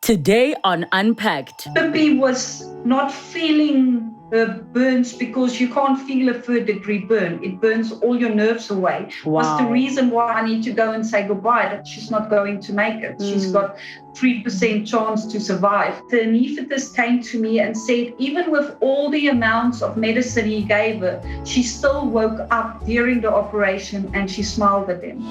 Today on Unpacked. Pippi was not feeling her burns because you can't feel a third-degree burn. It burns all your nerves away. Wow. Was the reason why I need to go and say goodbye, that she's not going to make it. She's got 3% chance to survive. The anaesthetist came to me and said, even with all the amounts of medicine he gave her, she still woke up during the operation and she smiled at him.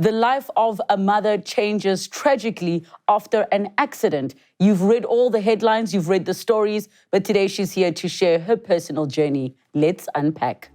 The life of a mother changes tragically after an accident. You've read all the headlines, you've read the stories, but today she's here to share her personal journey. Let's unpack.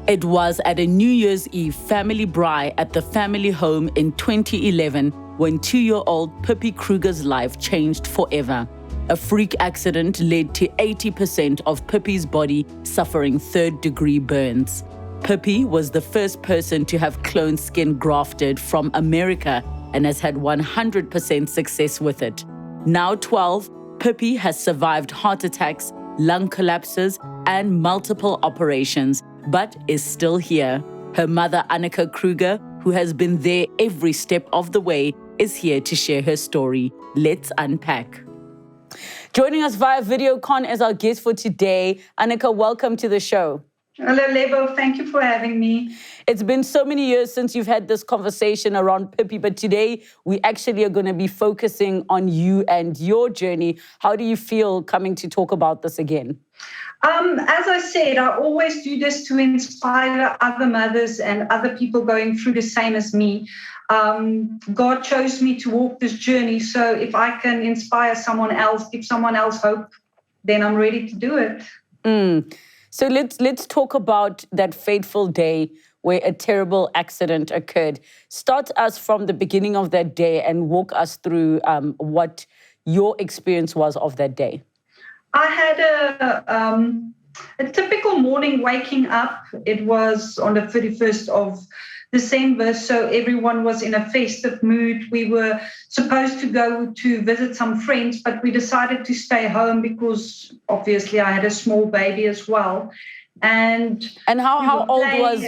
It was at a New Year's Eve family braai at the family home in 2011 when 2-year-old Pippi Kruger's life changed forever. A freak accident led to 80% of Pippi's body suffering third-degree burns. Pippi was the first person to have clone skin grafted from America and has had 100% success with it. Now 12, Pippi has survived heart attacks, lung collapses, and multiple operations, but is still here. Her mother, Anice Kruger, who has been there every step of the way, is here to share her story. Let's unpack. Joining us via video con as our guest for today, Anice, welcome to the show. Hello, Lebo. Thank you for having me. It's been so many years since you've had this conversation around Pippi, but today we actually are going to be focusing on you and your journey. How do you feel coming to talk about this again? As I said, I always do this to inspire other mothers and other people going through the same as me. God chose me to walk this journey, so if I can inspire someone else, give someone else hope, then I'm ready to do it. So let's talk about that fateful day where a terrible accident occurred. Start us from the beginning of that day and walk us through what your experience was of that day. I had a typical morning waking up. It was on the 31st of December, so everyone was in a festive mood. We were supposed to go to visit some friends, but we decided to stay home because obviously I had a small baby as well. And how old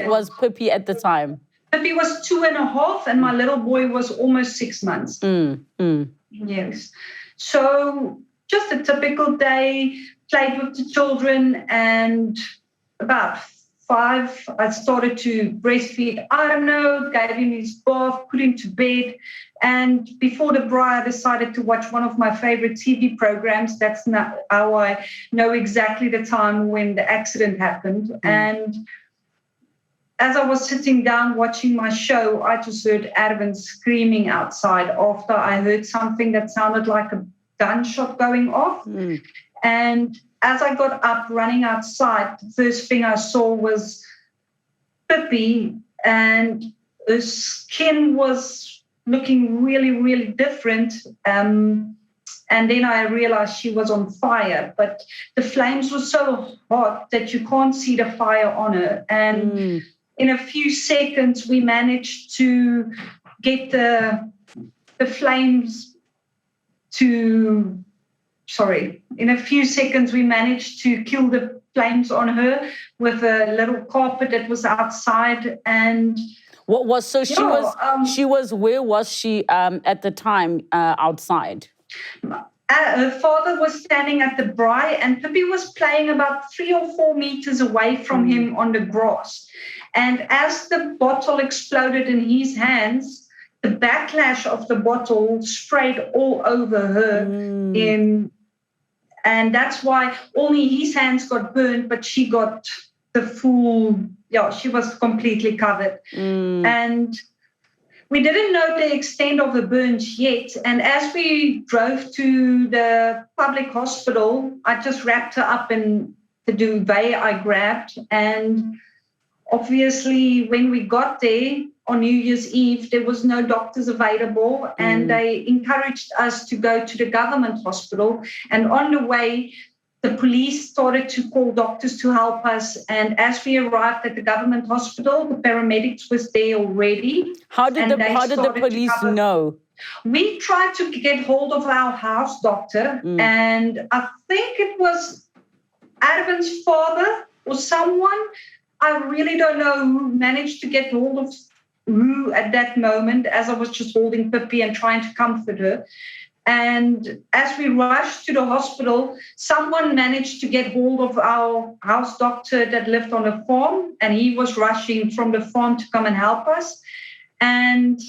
was Pippi at the time? Pippi was 2.5 and my little boy was almost 6 months. Yes. So just a typical day, played with the children, and about 5, I started to breastfeed. I don't know, gave him his bath, put him to bed. And before the braai, I decided to watch one of my favorite TV programs. That's not how I know exactly the time when the accident happened. And as I was sitting down watching my show, I just heard Erwin screaming outside after I heard something that sounded like a gunshot going off. And as I got up running outside, the first thing I saw was Pippi, and her skin was looking really, really different. And then I realized she was on fire, but the flames were so hot that you can't see the fire on her. And in a few seconds, we managed to get the flames to... in a few seconds, we managed to kill the flames on her with a little carpet that was outside. And where was she at the time outside? Her father was standing at the braai and Pippi was playing about 3 or 4 meters away from him on the grass. And as the bottle exploded in his hands, the backlash of the bottle sprayed all over her and that's why only his hands got burned, but she got the full, she was completely covered. And we didn't know the extent of the burns yet. And as we drove to the public hospital, I just wrapped her up in the duvet I grabbed. And obviously, when we got there on New Year's Eve, there was no doctors available, and they encouraged us to go to the government hospital. And on the way, the police started to call doctors to help us. And as we arrived at the government hospital, the paramedics was there already. How did the police know We tried to get hold of our house doctor, and I think it was Adam's father or someone. I really don't know who managed to get hold of who at that moment, as I was just holding Pippi and trying to comfort her. And as we rushed to the hospital, someone managed to get hold of our house doctor that lived on a farm, and he was rushing from the farm to come and help us. And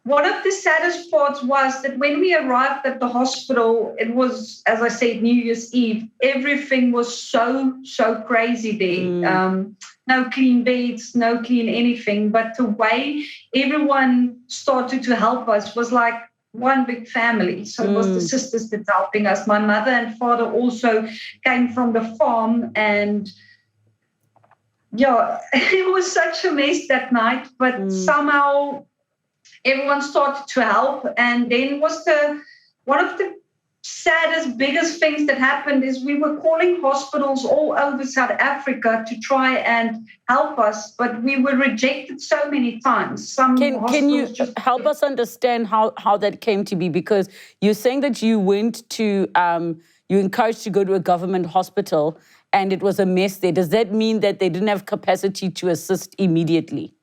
one of the saddest parts was that when we arrived at the hospital, it was, as I said, New Year's Eve. Everything was so crazy there. No clean beds, no clean anything. But the way everyone started to help us was like one big family. So it was the sisters that's helping us. My mother and father also came from the farm, and yeah, it was such a mess that night. But somehow everyone started to help. And then was one of the saddest, biggest things that happened is we were calling hospitals all over South Africa to try and help us, but we were rejected so many times. Can you help us understand how that came to be? Because you're saying that you went to, you encouraged to go to a government hospital and it was a mess there. Does that mean that they didn't have capacity to assist immediately?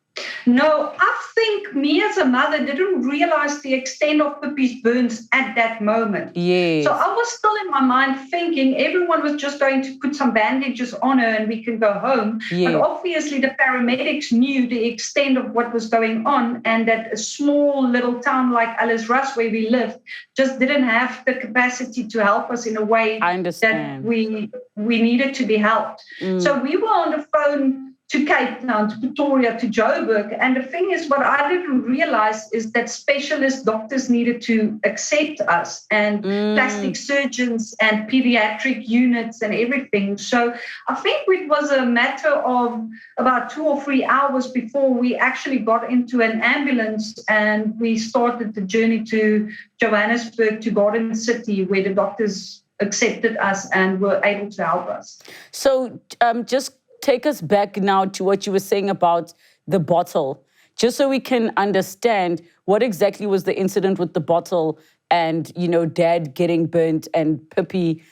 No, I think me as a mother didn't realize the extent of Pippi's burns at that moment. Yes. So I was still in my mind thinking everyone was just going to put some bandages on her and we can go home. Yes. But obviously the paramedics knew the extent of what was going on, and that a small little town like Alice-Russ where we lived just didn't have the capacity to help us in a way that we needed to be helped. So we were on the phone to Cape Town, to Pretoria, to Joburg. And the thing is, what I didn't realize is that specialist doctors needed to accept us, and plastic surgeons and pediatric units and everything. So I think it was a matter of about 2 or 3 hours before we actually got into an ambulance and we started the journey to Johannesburg, to Garden City, where the doctors accepted us and were able to help us. So just take us back now to what you were saying about the bottle, just so we can understand what exactly was the incident with the bottle and, you know, Dad getting burnt and Pippi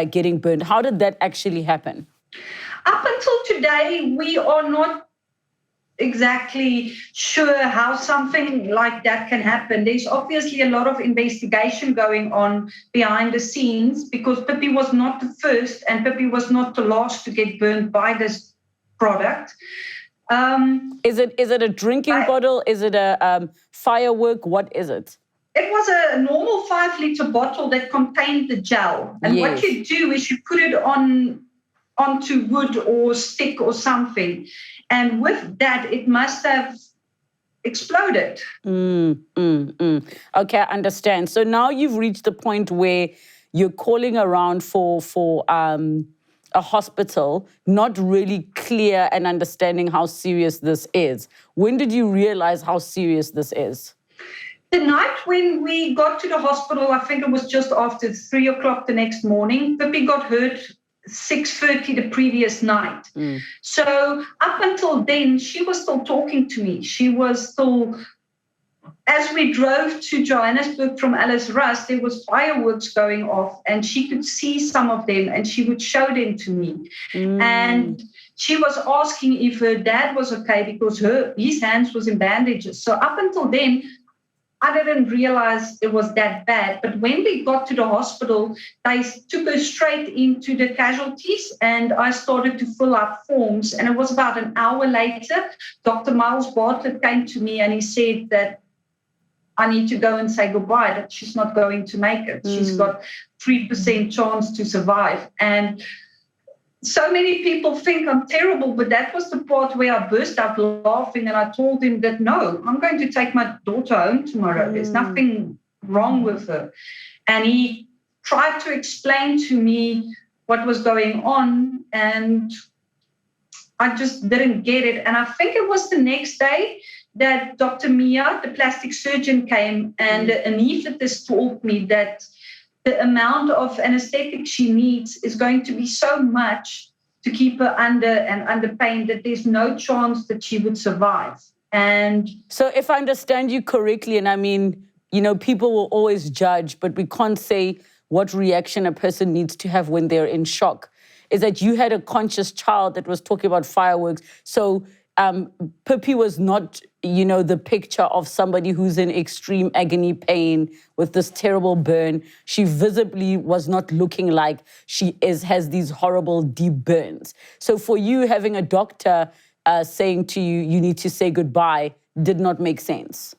getting burnt. How did that actually happen? Up until today, we are not exactly sure how something like that can happen. There's obviously a lot of investigation going on behind the scenes, because Pippi was not the first and Pippi was not the last to get burned by this product. Is it a drinking bottle? Is it a firework? What is it? It was a normal 5-liter bottle that contained the gel. And what you do is you put it onto wood or stick or something. And with that, it must have exploded. Okay, I understand. So now you've reached the point where you're calling around for a hospital, not really clear and understanding how serious this is. When did you realize how serious this is? The night when we got to the hospital, I think it was just after 3 o'clock the next morning. Pippi got hurt 6:30 the previous night. So up until then, she was still talking to me. She was still, as we drove to Johannesburg from Alice-Russ, there was fireworks going off and she could see some of them and she would show them to me. And she was asking if her dad was okay because his hands was in bandages. So up until then, I didn't realize it was that bad. But when we got to the hospital, they took her straight into the casualties and I started to fill out forms. And it was about an hour later, Dr. Miles Bartlett came to me and he said that I need to go and say goodbye, that she's not going to make it. She's got 3% chance to survive. And so many people think I'm terrible, but that was the part where I burst out laughing and I told him that, no, I'm going to take my daughter home tomorrow. There's nothing wrong with her. And he tried to explain to me what was going on and I just didn't get it. And I think it was the next day that Dr. Mia, the plastic surgeon, came and the anaesthetist told me that the amount of anesthetic she needs is going to be so much to keep her under pain that there's no chance that she would survive. And so if I understand you correctly, and I mean, people will always judge, but we can't say what reaction a person needs to have when they're in shock, is that you had a conscious child that was talking about fireworks. So Pippi was not, the picture of somebody who's in extreme agony pain with this terrible burn. She visibly was not looking like she has these horrible deep burns. So for you, having a doctor saying to you, you need to say goodbye, did not make sense.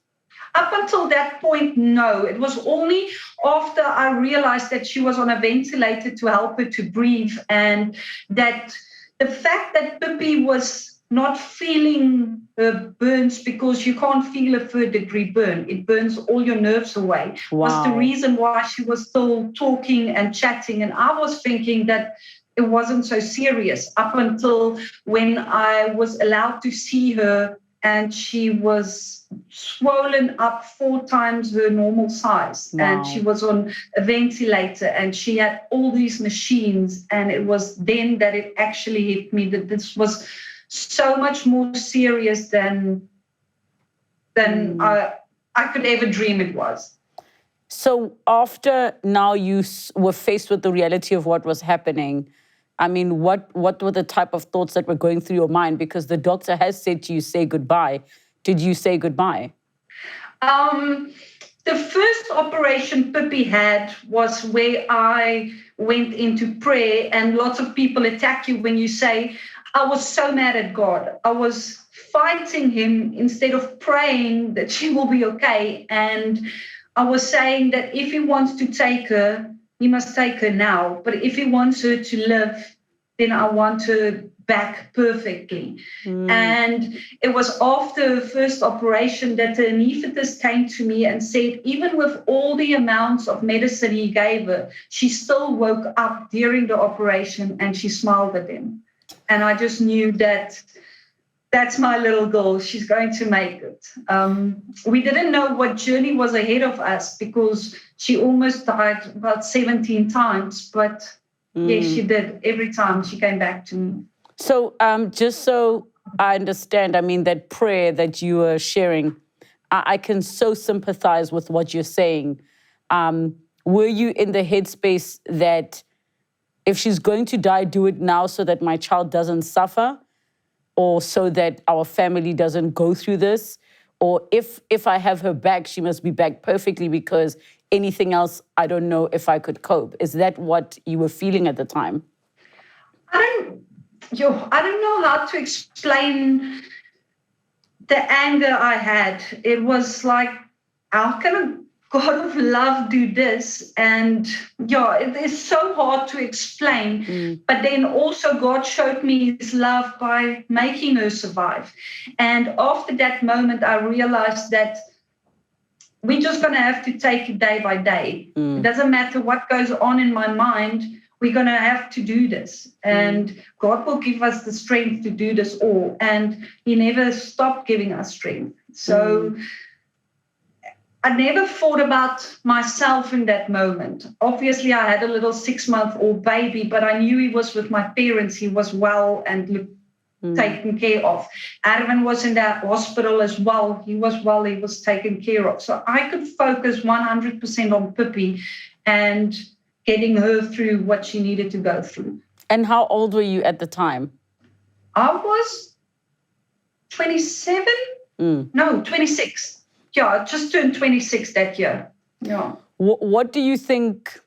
Up until that point, no. It was only after I realized that she was on a ventilator to help her to breathe, and that the fact that Pippi was not feeling her burns, because you can't feel a third-degree burn. It burns all your nerves away. Wow. Was the reason why she was still talking and chatting. And I was thinking that it wasn't so serious up until when I was allowed to see her, and she was swollen up 4 times her normal size. Wow. And she was on a ventilator, and she had all these machines. And it was then that it actually hit me that this was so much more serious than I could ever dream it was. So after now you were faced with the reality of what was happening, I mean, what were the type of thoughts that were going through your mind? Because the doctor has said to you, say goodbye. Did you say goodbye? The first operation Pippi had was where I went into prayer, and lots of people attack you when you say, I was so mad at God. I was fighting him instead of praying that she will be okay. And I was saying that if he wants to take her, he must take her now. But if he wants her to live, then I want her back perfectly. And it was after the first operation that the anaesthetist came to me and said, even with all the amounts of medicine he gave her, she still woke up during the operation and she smiled at him. And I just knew that that's my little girl. She's going to make it. We didn't know what journey was ahead of us because she almost died about 17 times. But yes, she did. Every time she came back to me. So just so I understand, I mean, that prayer that you were sharing, I can so sympathize with what you're saying. Were you in the headspace that if she's going to die, do it now so that my child doesn't suffer, or so that our family doesn't go through this? Or if I have her back, she must be back perfectly, because anything else, I don't know if I could cope. Is that what you were feeling at the time? I don't know how to explain the anger I had. It was like, how can a God of love do this? And it is so hard to explain. But then also God showed me his love by making her survive. And after that moment, I realized that we're just going to have to take it day by day. It doesn't matter what goes on in my mind. We're going to have to do this. And God will give us the strength to do this all. And he never stopped giving us strength. So I never thought about myself in that moment. Obviously, I had a little 6-month-old baby, but I knew he was with my parents. He was well and taken care of. Arvin was in that hospital as well. He was well, he was taken care of. So I could focus 100% on Pippi and getting her through what she needed to go through. And how old were you at the time? I was 27? No, 26. Yeah, just turned 26 that year. Yeah. What do you think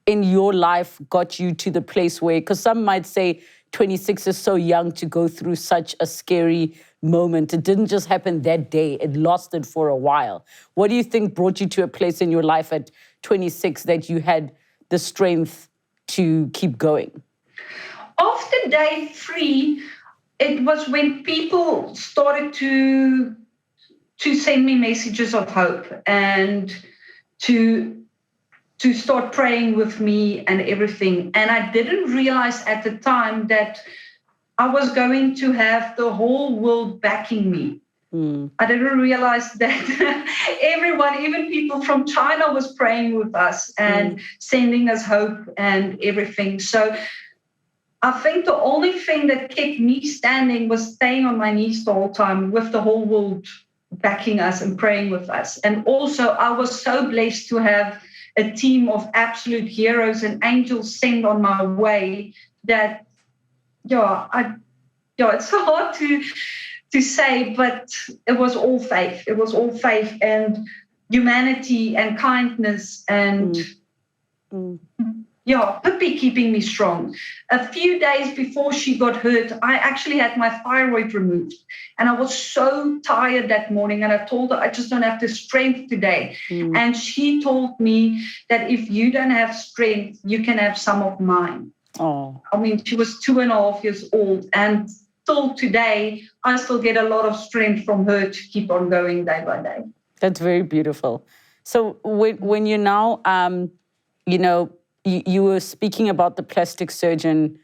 in your life got you to the place where, because some might say 26 is so young to go through such a scary moment. It didn't just happen that day. It lasted for a while. What do you think brought you to a place in your life at 26 that you had the strength to keep going? After day 3, it was when people started to send me messages of hope and to start praying with me and everything. And I didn't realize at the time that I was going to have the whole world backing me. I didn't realize that everyone, even people from China, was praying with us and sending us hope and everything. So I think the only thing that kept me standing was staying on my knees the whole time with the whole world backing us and praying with us. And also, I was so blessed to have a team of absolute heroes and angels sent on my way that, it's so hard to say, but it was all faith. It was all faith and humanity and kindness and Pippi keeping me strong. A few days before she got hurt, I actually had my thyroid removed. And I was so tired that morning. And I told her, I just don't have the strength today. And she told me that if you don't have strength, you can have some of mine. Oh. I mean, she was 2.5 years old. And till today, I still get a lot of strength from her to keep on going day by day. That's very beautiful. So when you're now, you were speaking about the plastic surgeon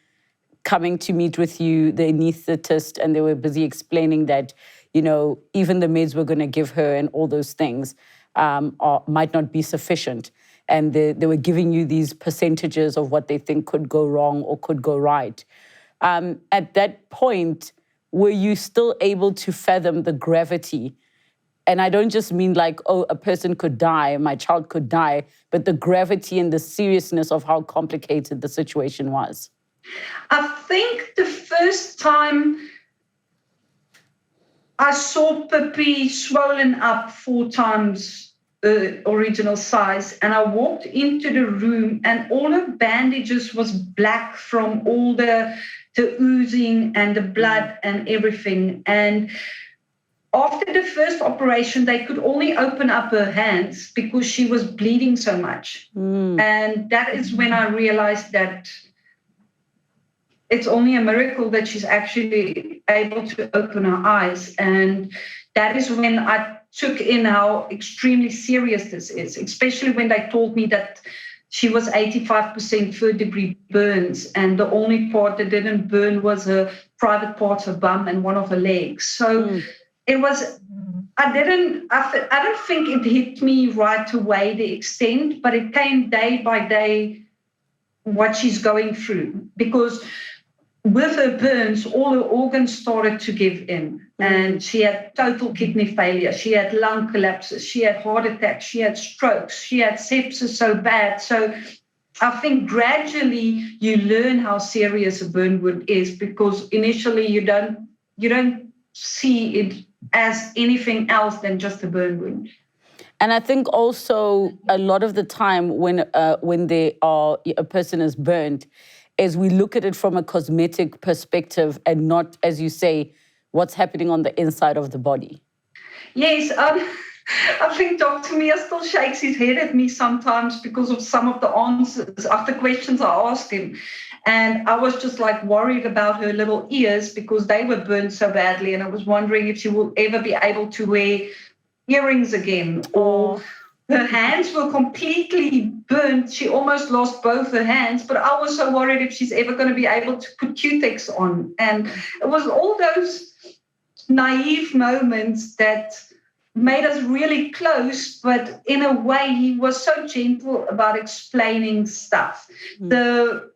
coming to meet with you, the anaesthetist, and they were busy explaining that, even the meds we're going to give her and all those things might not be sufficient. And they were giving you these percentages of what they think could go wrong or could go right. At that point, were you still able to fathom the gravity? And I don't just mean like, a person could die, my child could die, but the gravity and the seriousness of how complicated the situation was. I think the first time I saw Pippi swollen up 4 times the original size, and I walked into the room and all her bandages was black from all the oozing and the blood and everything. And after the first operation, they could only open up her hands because she was bleeding so much. And that is when I realized that it's only a miracle that she's actually able to open her eyes. And that is when I took in how extremely serious this is, especially when they told me that she was 85% third-degree burns, and the only part that didn't burn was her private parts of bum and one of her legs. So it was, I don't think it hit me right away, the extent, but it came day by day what she's going through. Because with her burns, all her organs started to give in. And she had total kidney failure. She had lung collapses. She had heart attacks. She had strokes. She had sepsis so bad. So I think gradually you learn how serious a burn wound is, because initially you don't see it as anything else than just a burn wound. And I think also a lot of the time when a person is burned, is we look at it from a cosmetic perspective and not, as you say, what's happening on the inside of the body. Yes, I think Dr. Mia still shakes his head at me sometimes because of some of the answers, of the questions I asked him. And I was just like worried about her little ears because they were burned so badly. And I was wondering if she will ever be able to wear earrings again, or her hands were completely burnt. She almost lost both her hands, but I was so worried if she's ever going to be able to put Q-Tex on. And it was all those naive moments that made us really close, but in a way, he was so gentle about explaining stuff. The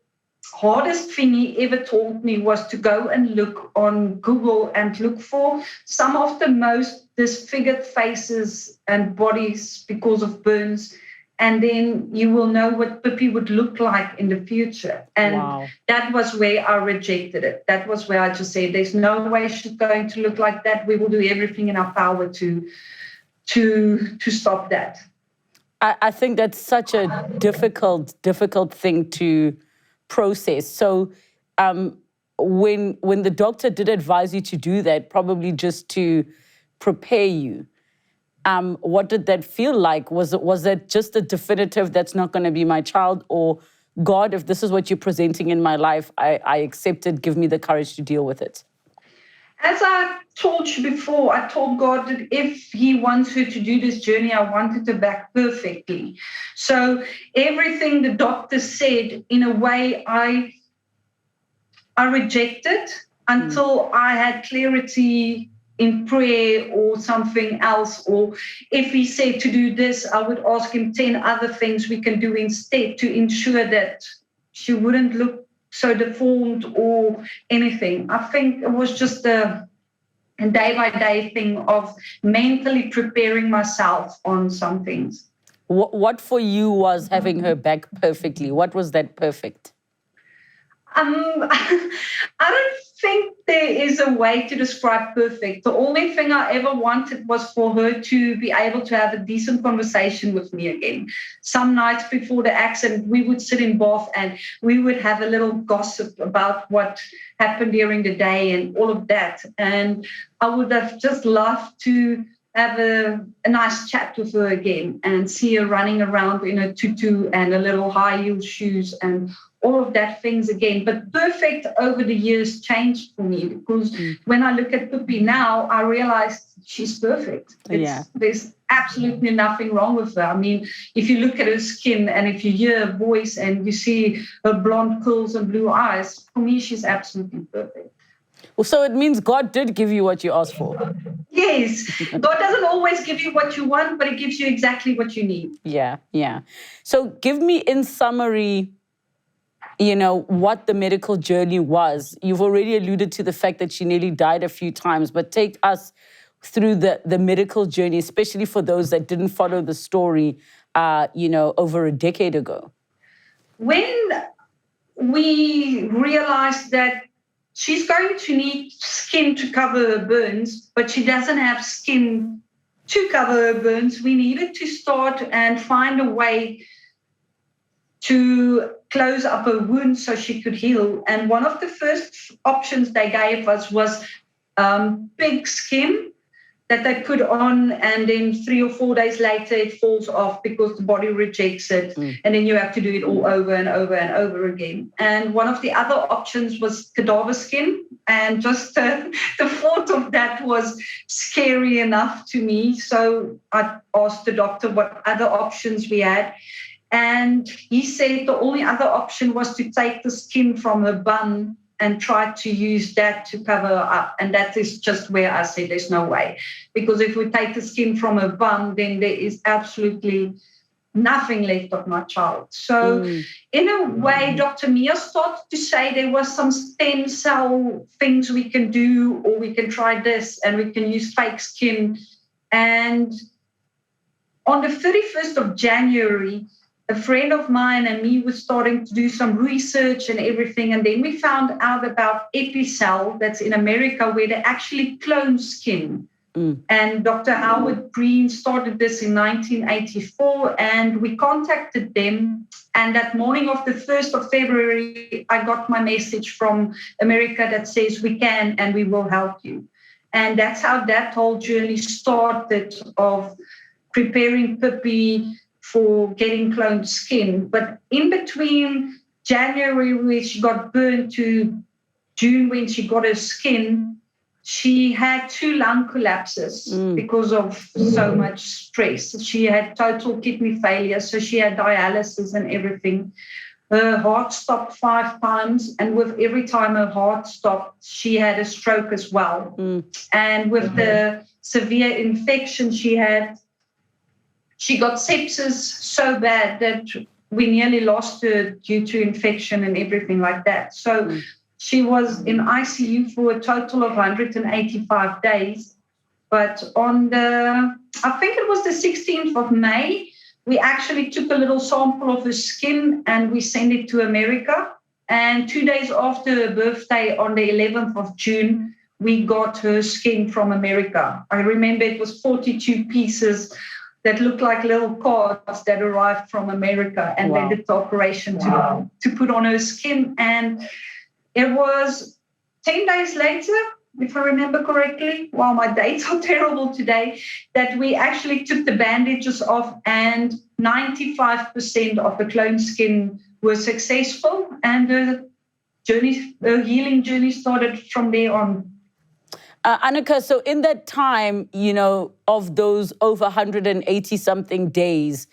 hardest thing he ever told me was to go and look on Google and look for some of the most disfigured faces and bodies because of burns, and then you will know what Pippi would look like in the future. And that was where I rejected it. That was where I just said, there's no way she's going to look like that. We will do everything in our power to stop that. I think that's such a difficult thing to process. So when the doctor did advise you to do that, probably just to prepare you, what did that feel like? Was that just a definitive, that's not going to be my child? Or, God, if this is what you're presenting in my life, I accept it, give me the courage to deal with it? As I told you before, I told God that if he wants her to do this journey, I wanted her back perfectly. So everything the doctor said, in a way, I rejected until I had clarity in prayer or something else. Or if he said to do this, I would ask him 10 other things we can do instead to ensure that she wouldn't look so deformed or anything. I think it was just a and day-by-day thing of mentally preparing myself on some things. What for you was having her back perfectly? What was that perfect? I don't think there is a way to describe perfect. The only thing I ever wanted was for her to be able to have a decent conversation with me again. Some nights before the accident, we would sit in bath and we would have a little gossip about what happened during the day and all of that. And I would have just loved to have a nice chat with her again and see her running around in a tutu and a little high heel shoes and all of that things again. But perfect over the years changed for me, because when I look at Pippi now, I realized she's perfect. There's absolutely nothing wrong with her. I mean, if you look at her skin and if you hear her voice and you see her blonde curls and blue eyes, for me, she's absolutely perfect. Well, so it means God did give you what you asked for. Yes. God doesn't always give you what you want, but He gives you exactly what you need. Yeah. So give me in summary, what the medical journey was. You've already alluded to the fact that she nearly died a few times, but take us through the medical journey, especially for those that didn't follow the story, over a decade ago. When we realized that she's going to need skin to cover her burns, but she doesn't have skin to cover her burns, we needed to start and find a way to close up her wound so she could heal. And one of the first options they gave us was pig skin that they put on, and then 3 or 4 days later it falls off because the body rejects it, and then you have to do it all over and over and over again. And one of the other options was cadaver skin, and just the thought of that was scary enough to me. So I asked the doctor what other options we had, and he said the only other option was to take the skin from her bum and try to use that to cover her up. And that is just where I said there's no way. Because if we take the skin from her bum, then there is absolutely nothing left of my child. So in a way, Dr. Mia started to say there was some stem cell things we can do, or we can try this and we can use fake skin. And on the 31st of January, a friend of mine and me were starting to do some research and everything. And then we found out about Epicell, that's in America, where they actually clone skin. And Dr. Howard Green started this in 1984, and we contacted them. And that morning of the 1st of February, I got my message from America that says we can and we will help you. And that's how that whole journey started, of preparing Pippi for getting cloned skin. But in between January, where she got burned, to June, when she got her skin, she had 2 lung collapses because of so much stress. She had total kidney failure, so she had dialysis and everything. Her heart stopped 5 times, and with every time her heart stopped, she had a stroke as well. And with the severe infection she had, she got sepsis so bad that we nearly lost her due to infection and everything like that. So she was in ICU for a total of 185 days. But on I think it was the 16th of May, we actually took a little sample of her skin and we sent it to America. And 2 days after her birthday, on the 11th of June, we got her skin from America. I remember it was 42 pieces that looked like little cards that arrived from America, and they did the operation to put on her skin. And it was 10 days later, if I remember correctly, wow, my dates are terrible today, that we actually took the bandages off, and 95% of the clone skin was successful, and the healing journey started from there on. Annika, so in that time, of those over 180-something days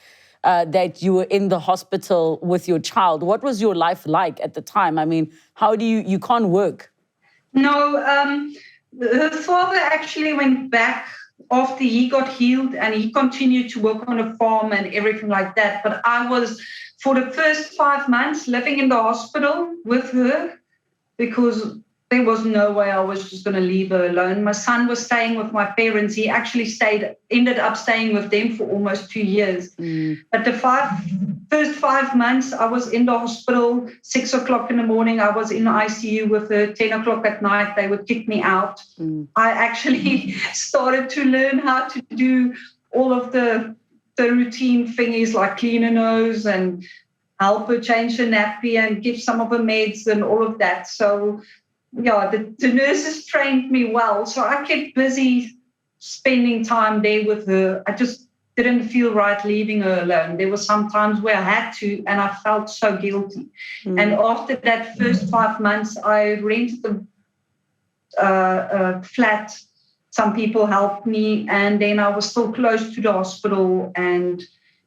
that you were in the hospital with your child, what was your life like at the time? I mean, how do you can't work? No, her father actually went back after he got healed, and he continued to work on a farm and everything like that. But I was, for the first 5 months, living in the hospital with her, because there was no way I was just going to leave her alone. My son was staying with my parents. He actually ended up staying with them for almost 2 years. But the first 5 months, I was in the hospital, 6 o'clock in the morning. I was in ICU with her. 10 o'clock at night, they would kick me out. I actually started to learn how to do all of the routine thingies like clean her nose and help her change her nappy and give some of her meds and all of that. So, yeah, the nurses trained me well. So I kept busy spending time there with her. I just didn't feel right leaving her alone. There were some times where I had to, and I felt so guilty. And after that first 5 months, I rented a flat. Some people helped me, and then I was still close to the hospital. And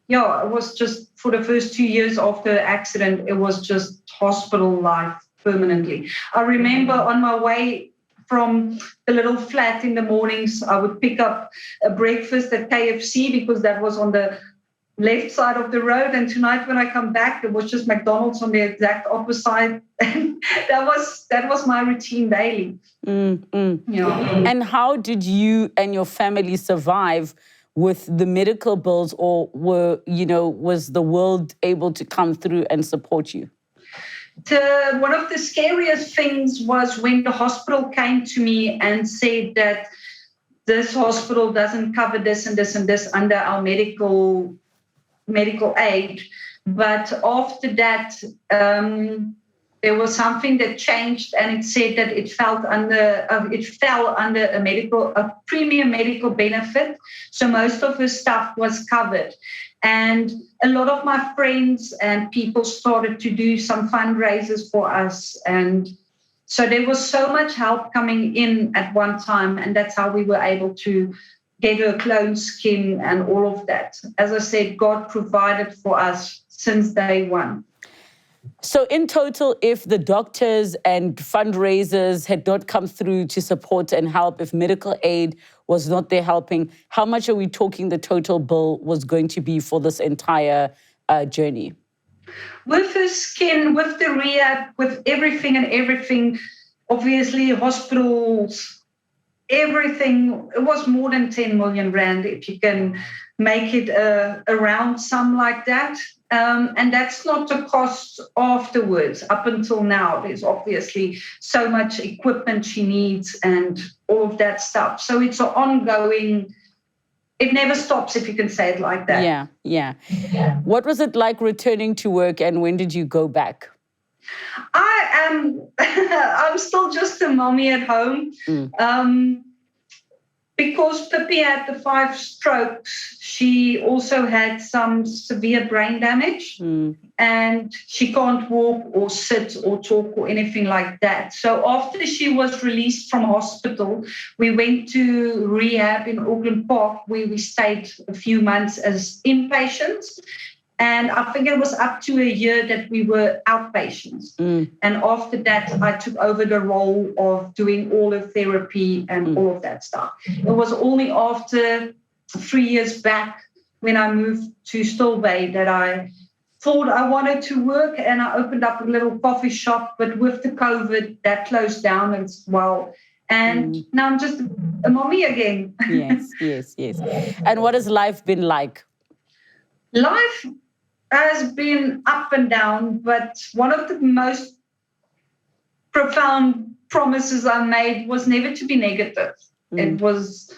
yeah, it was just for the first 2 years after the accident, it was just hospital life permanently. I remember on my way from the little flat in the mornings, I would pick up a breakfast at KFC because that was on the left side of the road. And tonight when I come back, it was just McDonald's on the exact opposite side. And that was my routine daily. Yeah. And how did you and your family survive with the medical bills, or was the world able to come through and support you? One of the scariest things was when the hospital came to me and said that this hospital doesn't cover this and this and this under our medical aid. But after that, there was something that changed, and it said that it fell under a premium medical benefit. So most of her stuff was covered. And a lot of my friends and people started to do some fundraisers for us. And so there was so much help coming in at one time. And that's how we were able to get her clone skin and all of that. As I said, God provided for us since day one. So in total, if the doctors and fundraisers had not come through to support and help, if medical aid was not there helping, how much are we talking the total bill was going to be for this entire journey? With her skin, with the rehab, with everything, obviously hospitals, everything, it was more than 10 million rand if you can make it a round sum like that. And that's not the cost afterwards. Up until now, there's obviously so much equipment she needs and all of that stuff. So it's an ongoing, it never stops, if you can say it like that. Yeah. What was it like returning to work, and when did you go back? I'm still just a mommy at home. Because Pippi had the 5 strokes, she also had some severe brain damage, and she can't walk or sit or talk or anything like that. So after she was released from hospital, we went to rehab in Auckland Park, where we stayed a few months as inpatients. And I think it was up to a year that we were outpatients. And after that, I took over the role of doing all the therapy and all of that stuff. It was only after 3 years back when I moved to Still Bay that I thought I wanted to work, and I opened up a little coffee shop. But with the COVID, that closed down as well. And now I'm just a mommy again. Yes. And what has life been like? Life has been up and down, but one of the most profound promises I made was never to be negative. It was,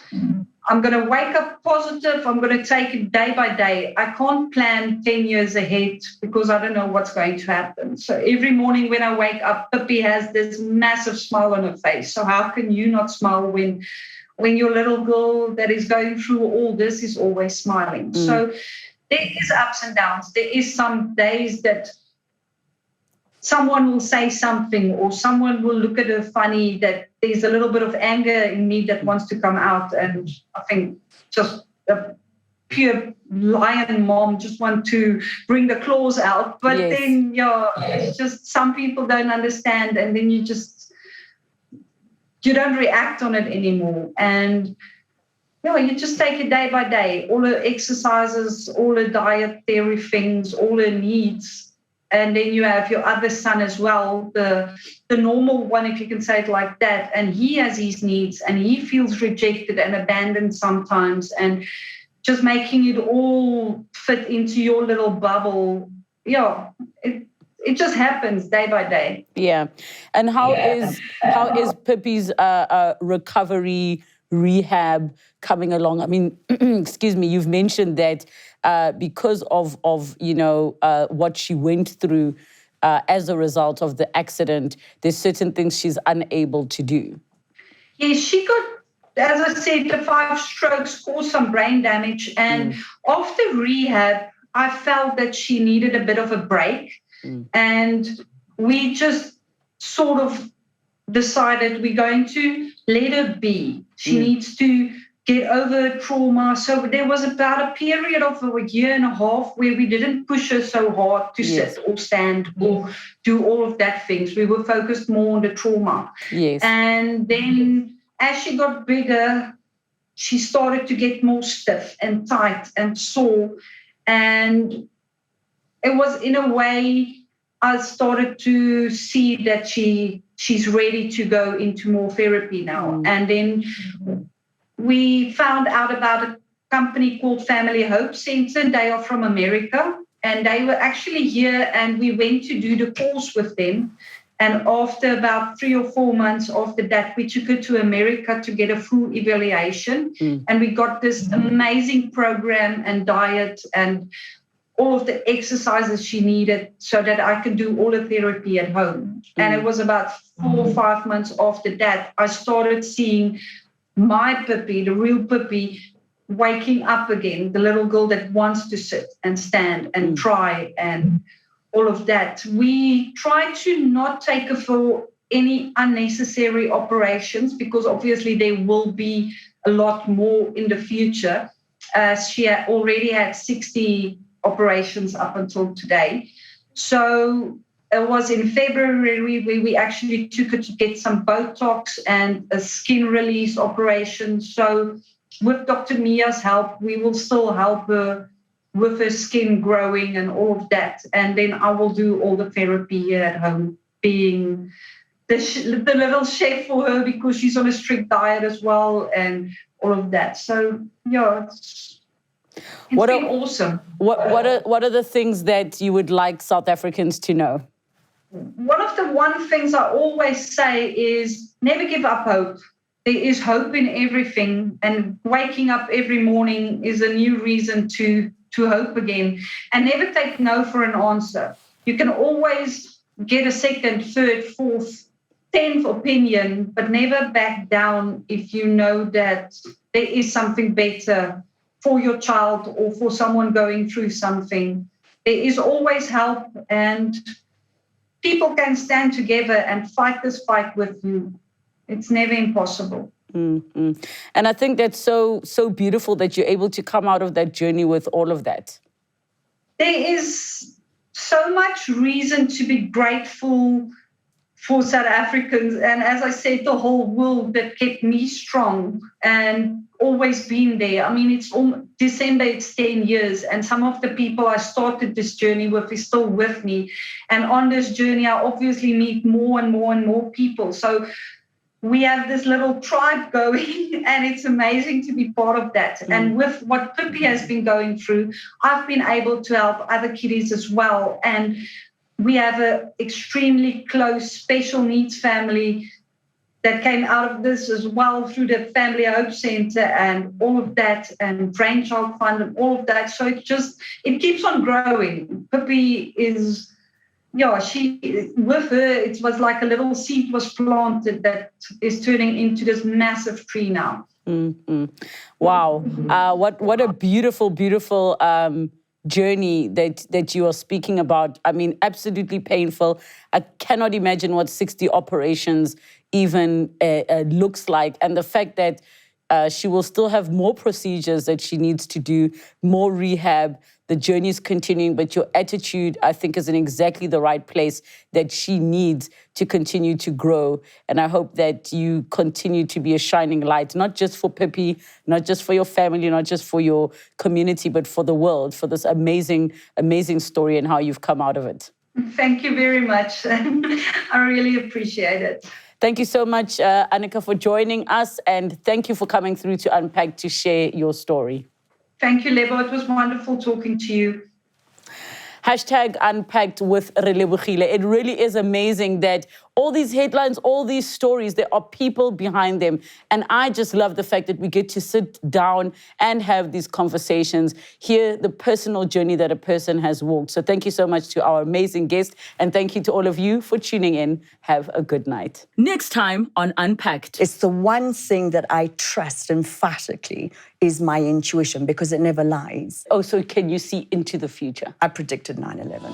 I'm going to wake up positive. I'm going to take it day by day. I can't plan 10 years ahead because I don't know what's going to happen. So every morning when I wake up, Pippi has this massive smile on her face. So how can you not smile when your little girl that is going through all this is always smiling? So there is ups and downs. There is some days that someone will say something, or someone will look at her funny, that there's a little bit of anger in me that wants to come out. And I think just a pure lion mom just want to bring the claws out. But then, it's just some people don't understand, and then you don't react on it anymore. And you just take it day by day. All the exercises, all the dietary things, all the needs, and then you have your other son as well, the normal one, if you can say it like that, and he has his needs, and he feels rejected and abandoned sometimes, and just making it all fit into your little bubble. Yeah, it just happens day by day. Yeah. And how is Pippi's recovery, rehab coming along? I mean, excuse me, you've mentioned that because of what she went through as a result of the accident, there's certain things she's unable to do. Yes, she got, as I said, the 5 strokes caused some brain damage. And after rehab, I felt that she needed a bit of a break. And we just sort of decided we're going to let her be. She needs to get over trauma. So there was about a period of a year and a half where we didn't push her so hard to sit or stand or do all of that things. We were focused more on the trauma. Yes. And then as she got bigger, she started to get more stiff and tight and sore. And it was, in a way, I started to see that she's ready to go into more therapy now. And then we found out about a company called Family Hope Center. They are from America, and they were actually here, and we went to do the course with them. And after about 3 or 4 months after that, we took her to America to get a full evaluation. And we got this amazing program and diet and all of the exercises she needed so that I could do all the therapy at home. And it was about 4 or 5 months after that, I started seeing my Pippi, the real Pippi, waking up again, the little girl that wants to sit and stand and try and all of that. We try to not take her for any unnecessary operations because obviously there will be a lot more in the future. She already had 60 operations up until today. So it was in February where we actually took her to get some Botox and a skin release operation. So with Dr. Mia's help, we will still help her with her skin growing and all of that. And then I will do all the therapy here at home, being the little chef for her because she's on a strict diet as well and all of that. So, yeah, it's been awesome. What are the things that you would like South Africans to know? One of the things I always say is never give up hope. There is hope in everything, and waking up every morning is a new reason to hope again. And never take no for an answer. You can always get a second, third, fourth, 10th opinion, but never back down if you know that there is something better for your child or for someone going through something. There is always help, and people can stand together and fight this fight with you. It's never impossible. Mm-hmm. And I think that's so beautiful that you're able to come out of that journey with all of that. There is so much reason to be grateful for South Africans. And as I said, the whole world that kept me strong and always been there. I mean, it's December, it's 10 years. And some of the people I started this journey with is still with me. And on this journey, I obviously meet more and more and more people. So we have this little tribe going, and it's amazing to be part of that. And with what Pippi has been going through, I've been able to help other kiddies as well. And we have an extremely close special needs family that came out of this as well through the Family Hope Center and all of that, and Brainchild Fund and all of that. So it keeps on growing. Pippi is... with her, it was like a little seed was planted that is turning into this massive tree now. Mm-hmm. Wow. What a beautiful, beautiful journey that you are speaking about. I mean, absolutely painful. I cannot imagine what 60 operations even looks like. And the fact that she will still have more procedures that she needs to do, more rehab. The journey is continuing, but your attitude, I think, is in exactly the right place that she needs to continue to grow. And I hope that you continue to be a shining light, not just for Pippi, not just for your family, not just for your community, but for the world, for this amazing, amazing story and how you've come out of it. Thank you very much. I really appreciate it. Thank you so much, Annika, for joining us, and thank you for coming through to Unpacked to share your story. Thank you, Lebo. It was wonderful talking to you. Hashtag Unpacked with Relebogile. It really is amazing that all these headlines, all these stories, there are people behind them. And I just love the fact that we get to sit down and have these conversations, hear the personal journey that a person has walked. So thank you so much to our amazing guest. And thank you to all of you for tuning in. Have a good night. Next time on Unpacked. It's the one thing that I trust emphatically is my intuition, because it never lies. Oh, so can you see into the future? I predicted 9/11.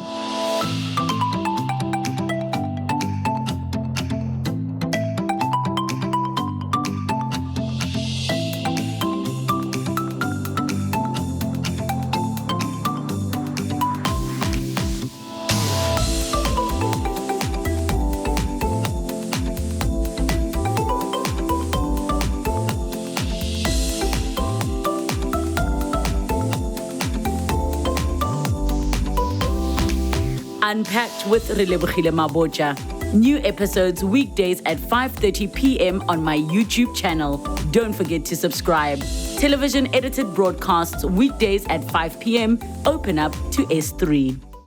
Unpacked with Relebogile Mabotja. New episodes weekdays at 5:30 p.m. on my YouTube channel. Don't forget to subscribe. Television edited broadcasts weekdays at 5 p.m. Open up to S3.